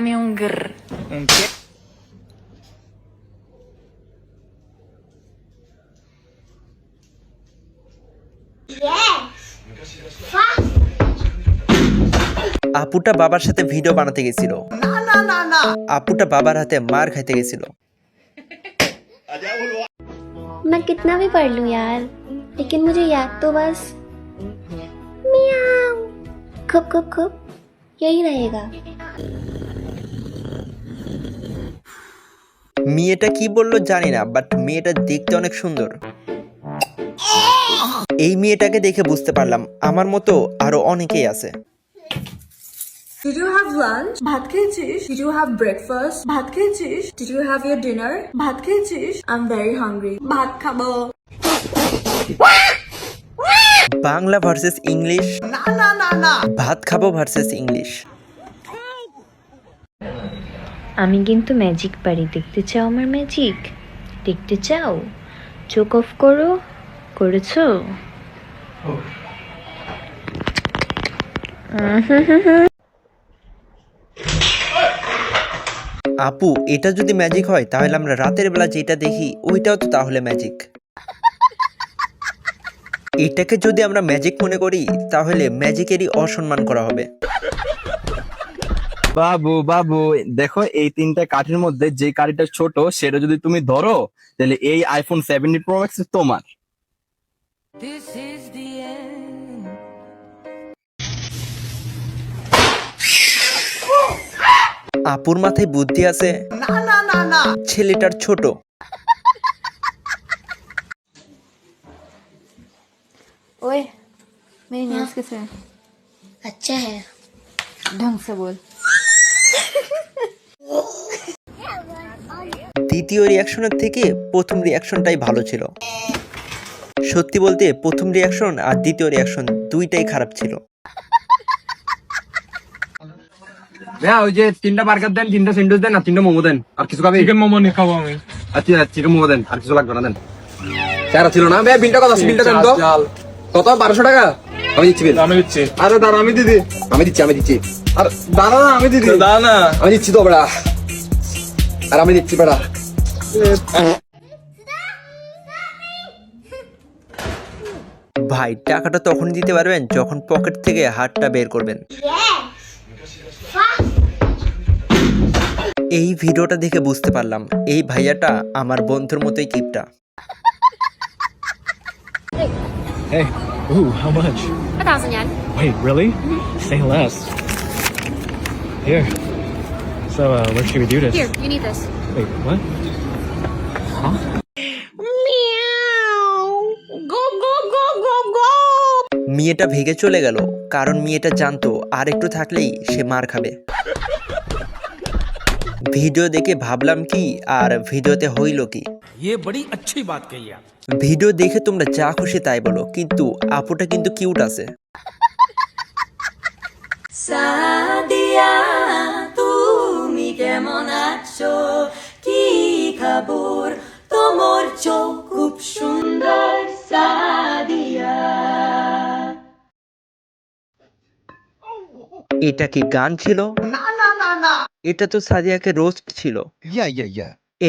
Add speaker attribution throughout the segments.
Speaker 1: Dame un grr.
Speaker 2: ¿Un qué?
Speaker 3: আপুটা বাবার সাথে ভিডিও বানাতে গেছিল। আপুটা বাবার হাতে মার খাইতে গেছিল।
Speaker 4: मैं कितना भी पढ़ लूं यार, लेकिन मुझे याद तो बस मियाऊ खुप खुप खुप यही रहेगा।
Speaker 3: মেয়েটা কি বললো জানি না, বাট মেয়েটা দেখতে অনেক সুন্দর। এই মেয়েটাকে দেখে বুঝতে পারলাম আমার মতো আরো অনেকেই আছে।
Speaker 5: Did you have lunch? ভাত খেয়েছিস? Did you have breakfast? ভাত খেয়েছিস? Did you have your dinner? ভাত খেয়েছিস? I'm very hungry. ভাত খাবো।
Speaker 3: বাংলা ভার্সেস ইংলিশ, ভাত খাবো ভার্সেস ইংলিশ।
Speaker 6: আমি কিন্তু ম্যাজিক পারি, দেখতে চাও আমার ম্যাজিক? দেখতে চাও? চোখ অফ করো। করেছো?
Speaker 3: আপু, এটা যদি ম্যাজিক হয় তাহলে আমরা রাতের বেলা যেটা দেখি ওইটাও তো তাহলে ম্যাজিক। এটাকে যদি আমরা ম্যাজিক মনে করি তাহলে ম্যাজিকেরই অসম্মান করা হবে।
Speaker 7: বাবু বাবু, দেখো এই তিনটা কাঠির মধ্যে যে কাঠিটা ছোট সেটা যদি তুমি ধরো তাহলে এই আইফোন 17 প্রো ম্যাক্স তোমার।
Speaker 3: আপুর মাথায় বুদ্ধি আছে, ছেলেটার ছোট।
Speaker 1: ओए मेरी नेल्स किस है?
Speaker 4: अच्छा है।
Speaker 1: ढंग से बोल।
Speaker 3: দ্বিতীয় রিয়াকশনের থেকে প্রথম রিয়াকশনটাই ভালো ছিল। সত্যি বলতে প্রথম রিয়াকশন আর দ্বিতীয় রিয়াকশন দুইটাই খারাপ ছিল।
Speaker 7: ভাইয়া ওই যে তিনটা বার্গার দেন, তিনটা স্যান্ডউইচ দেন আর তিনটা মোমো দেন। আর কিছু খাবে? চিকেন মোমো নিয়ে খাবো আমি। আচ্ছা চিকেন মোমো দেন, আর কিছু লাগবে না দেন। চারা ছিল না ভাইয়া, বিলটা কত আছে? বিলটা দেন তো। কত? 1200 টাকা। আমি দিচ্ছি বিল। আমি দিচ্ছি। আরে দাঁড়া, আমি দিদি। আমি দিচ্ছি। আর দাঁড়া না, আমি দিদি। দাঁড়া না, আমি দিচ্ছি তো বড়া। আর আমি দিচ্ছি বড়া।
Speaker 3: ভাই, টাকাটা তখনই দিতে পারবেন যখন পকেট থেকে হাতটা বের করবেন। এই ভিডিওটা দেখে বুঝতে পারলাম এই ভাইয়াটা আমার বন্ধুর মতোই কিপটা।
Speaker 8: Hey, ooh, how much?
Speaker 4: 1,000 yen.
Speaker 8: Wait, really? Say less. Here. So, where should we do this?
Speaker 4: Here, you need this.
Speaker 8: Wait, what? Huh?
Speaker 3: মেয়েটা ভেগে চলে গেল, কারণ মেয়েটা জানতো আর একটু থাকলেই সে মার খাবে। ভিডিও দেখে ভাবলাম কি আর ভিডিওতে হইল কি। ভিডিও দেখে তোমরা যা খুশি তাই বলো, কিন্তু আপুটা কিন্তু কিউট আছে।
Speaker 5: সাদিয়া তুমি কেমন আছো? কি খবর? তোমার চোখ খুব সুন্দর সাদিয়া।
Speaker 3: এটা কি গান ছিল? না, এটা তো সাদিয়াকে রোস্ট ছিল।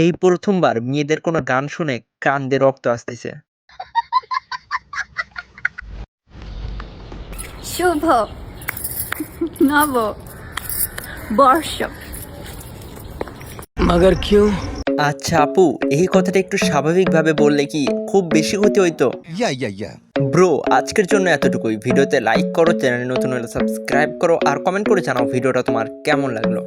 Speaker 3: এই প্রথমবার মেয়েদের কোনো গান শুনে কান দিয়ে রক্ত আসতেছে।
Speaker 1: शुभ नव वर्ष।
Speaker 2: मगर क्यों?
Speaker 3: আচ্ছা আপু, এই কথাটা একটু স্বাভাবিকভাবে বললে কি খুব বেশি ক্ষতি হইতো? ব্রো, আজকের জন্য এতটুকুই। ভিডিওতে লাইক করো, চ্যানেলে নতুন হলে সাবস্ক্রাইব করো আর কমেন্ট করে জানাও ভিডিওটা তোমার কেমন লাগলো।